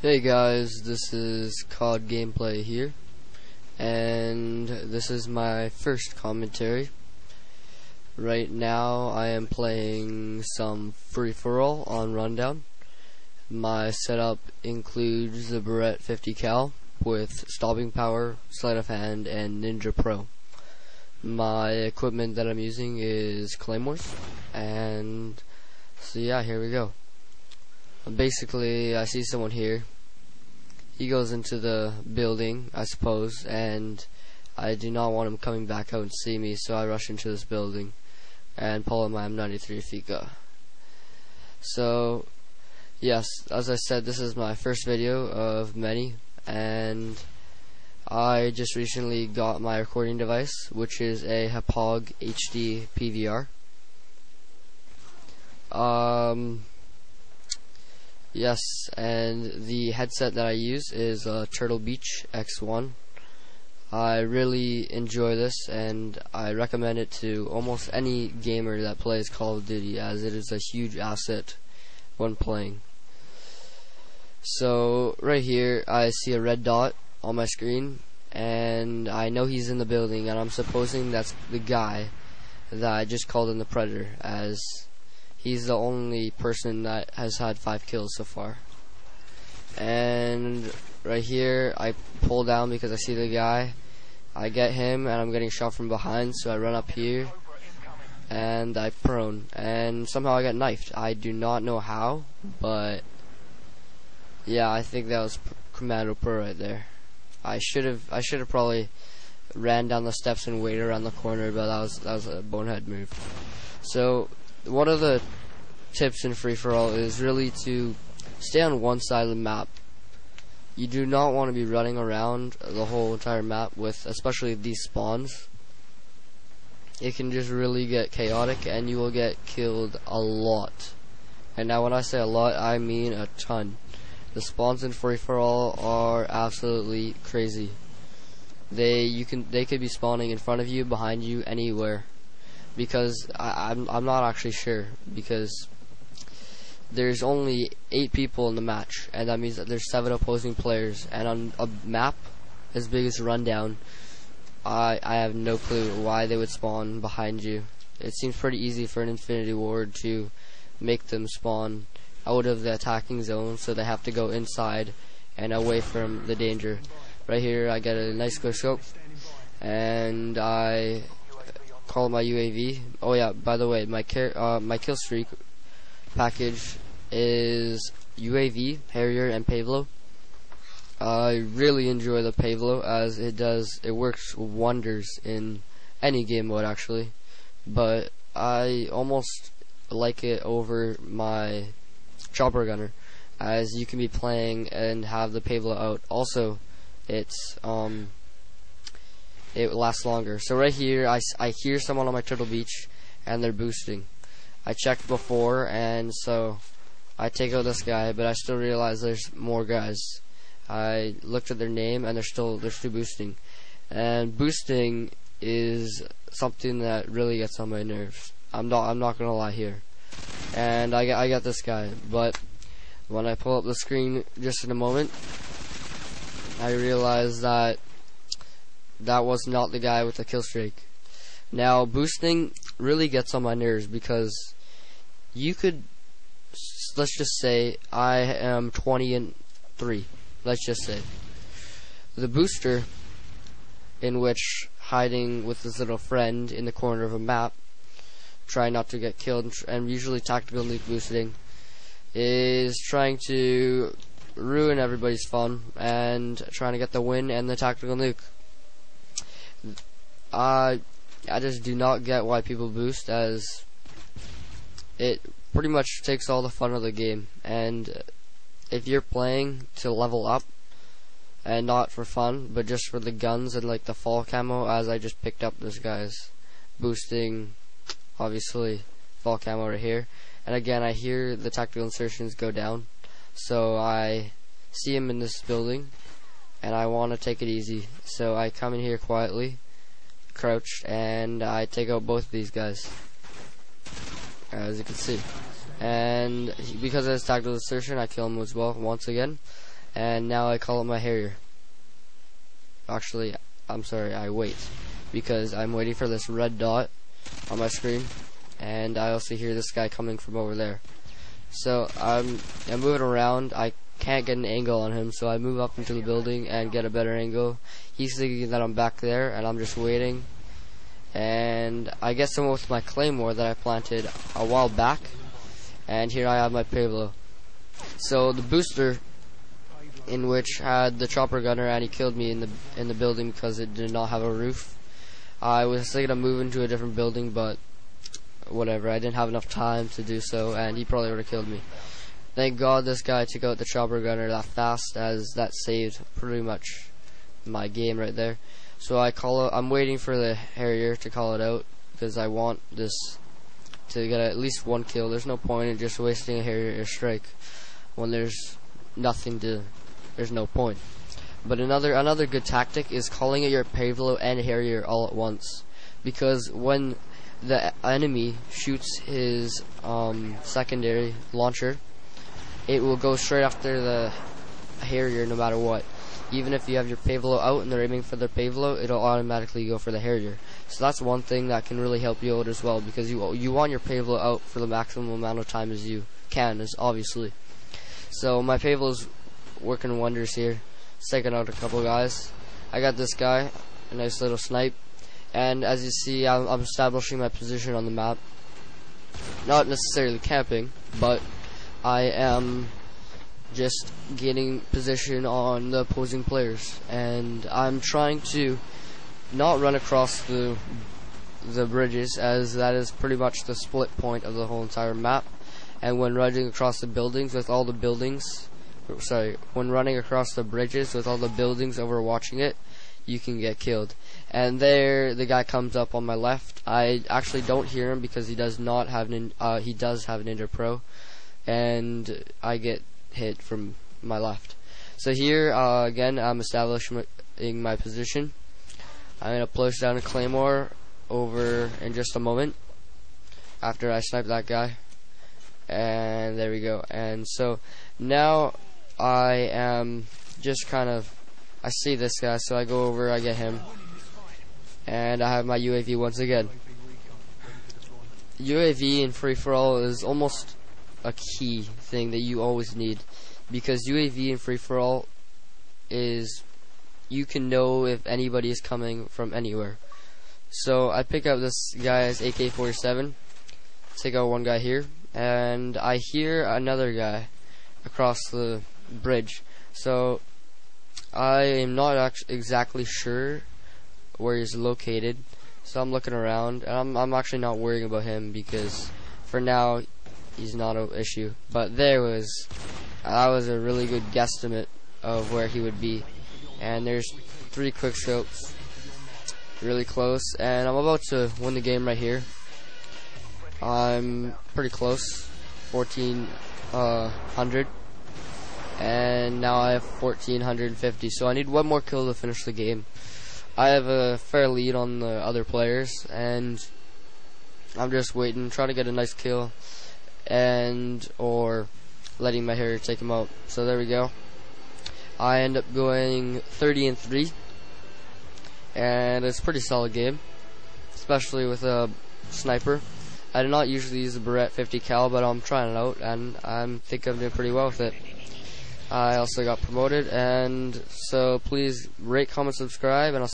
Hey guys, this is COD Gameplay here, and this is my first commentary. Right now I am playing some free-for-all on Rundown. My setup includes the Barrett 50 cal with stopping power, sleight of hand, and Ninja Pro. My equipment that I'm using is Claymores, and so yeah, here we go. Basically, I see someone here. He goes into the building, I suppose, and I do not want him coming back out and see me, so I rush into this building and pull out my M93 Fika. So, yes, as I said, this is my first video of many, and I just recently got my recording device, which is a Hauppauge HD PVR. Yes, and the headset that I use is a Turtle Beach X1. I really enjoy this, and I recommend it to almost any gamer that plays Call of Duty, as it is a huge asset when playing. So, right here, I see a red dot on my screen, and I know he's in the building, and I'm supposing that's the guy that I just called in the Predator, as he's the only person that has had 5 kills so far. And right here, I pull down because I see the guy. I get him, and I'm getting shot from behind, so I run up here, and I prone. And somehow I got knifed. I do not know how, but yeah, I think that was Commando Pro right there. I should have probably ran down the steps and waited around the corner, but that was a bonehead move. So one of the tips in free-for-all is really to stay on one side of the map. You do not want to be running around the whole entire map with especially these spawns. It can just really get chaotic and you will get killed a lot. And now when I say a lot, I mean a ton. The spawns in free-for-all are absolutely crazy. They could be spawning in front of you, behind you, anywhere. Because I'm not actually sure, because there's only 8 people in the match, and that means that there's 7 opposing players, and on a map as big as Rundown, I have no clue why they would spawn behind you. It seems pretty easy for an Infinity Ward to make them spawn out of the attacking zone, so they have to go inside and away from the danger. Right here I get a nice quick scope, and I call my UAV. Oh yeah, by the way, my kill streak package is UAV, Harrier, and Pavlo. I really enjoy the Pavlo, as it works wonders in any game mode actually, but I almost like it over my chopper gunner, as you can be playing and have the Pavlo out. Also, it lasts longer. So right here, I hear someone on my Turtle Beach, and they're boosting. I checked before, and so I take out this guy, but I still realize there's more guys. I looked at their name, and they're still boosting. And boosting is something that really gets on my nerves. I'm not gonna lie here. And I got this guy, but when I pull up the screen just in a moment, I realize that was not the guy with the kill streak. Now, boosting really gets on my nerves, because you could, let's just say I am 20-3, let's just say. The booster, in which hiding with his little friend in the corner of a map, trying not to get killed, and usually tactical nuke boosting, is trying to ruin everybody's fun and trying to get the win and the tactical nuke. I just do not get why people boost, as it pretty much takes all the fun of the game. And if you're playing to level up and not for fun, but just for the guns and like the fall camo, as I just picked up this guy's boosting, obviously fall camo right here. And again, I hear the tactical insertions go down, so I see him in this building, and I want to take it easy. So I come in here quietly, crouched, and I take out both of these guys, as you can see. And because of his tactical insertion, I kill him as well once again. and now I call it my Harrier. Actually, I'm sorry, I wait, because I'm waiting for this red dot on my screen, and I also hear this guy coming from over there. So I'm moving around. I can't get an angle on him, so I move up into the building and get a better angle. He's thinking that I'm back there, and I'm just waiting. And I get someone with my claymore that I planted a while back, and here I have my Pavlo. So the booster, in which had the chopper gunner, and he killed me in the building because it did not have a roof. I was thinking of moving to a different building, but whatever, I didn't have enough time to do so, and he probably would have killed me. Thank God this guy took out the chopper gunner that fast, as that saved pretty much my game right there. So I'm waiting for the Harrier to call it out, because I want this to get at least one kill. There's no point in just wasting a Harrier strike when there's no point. But another good tactic is calling it your Pavlo and Harrier all at once, because when the enemy shoots his secondary launcher, it will go straight after the Harrier no matter what. Even if you have your Pavlo out and they're aiming for their Pavlo, it'll automatically go for the Harrier. So that's one thing that can really help you out as well, because you want your Pavlo out for the maximum amount of time as you can, obviously. So my Pavlo's working wonders here. It's taking out a couple guys. I got this guy, a nice little snipe. And as you see, I'm establishing my position on the map. Not necessarily camping, but I am just getting position on the opposing players. And I'm trying to not run across the bridges, as that is pretty much the split point of the whole entire map. And when running across the buildings with all the buildings, when running across the bridges with all the buildings overwatching it, you can get killed. And there, the guy comes up on my left. I actually don't hear him because he does not have he does have an Ninja Pro, and I get hit from my left. So here again, I'm establishing my position. I'm gonna place down a claymore over in just a moment after I snipe that guy, and there we go. And so now I am just I see this guy, so I go over, I get him, and I have my UAV once again. UAV in free-for-all is almost a key thing that you always need, because UAV in free-for-all is, you can know if anybody is coming from anywhere. So I pick up this guy's AK-47, take out one guy here, and I hear another guy across the bridge. So I am not exactly sure where he's located, so I'm looking around, and I'm actually not worrying about him, because for now he's not an issue. But that was a really good guesstimate of where he would be. And there's 3 quick scopes really close, and I'm about to win the game right here. I'm pretty close, 1400, and now I have 1450, so I need one more kill to finish the game. I have a fair lead on the other players, and I'm just waiting, trying to get a nice kill, or letting my Harrier take him out. So there we go. I end up going 30-3, and it's a pretty solid game, especially with a sniper. I do not usually use the Barrett 50 cal, but I'm trying it out, and I think I'm doing pretty well with it. I also got promoted, and so please rate, comment, subscribe, and I'll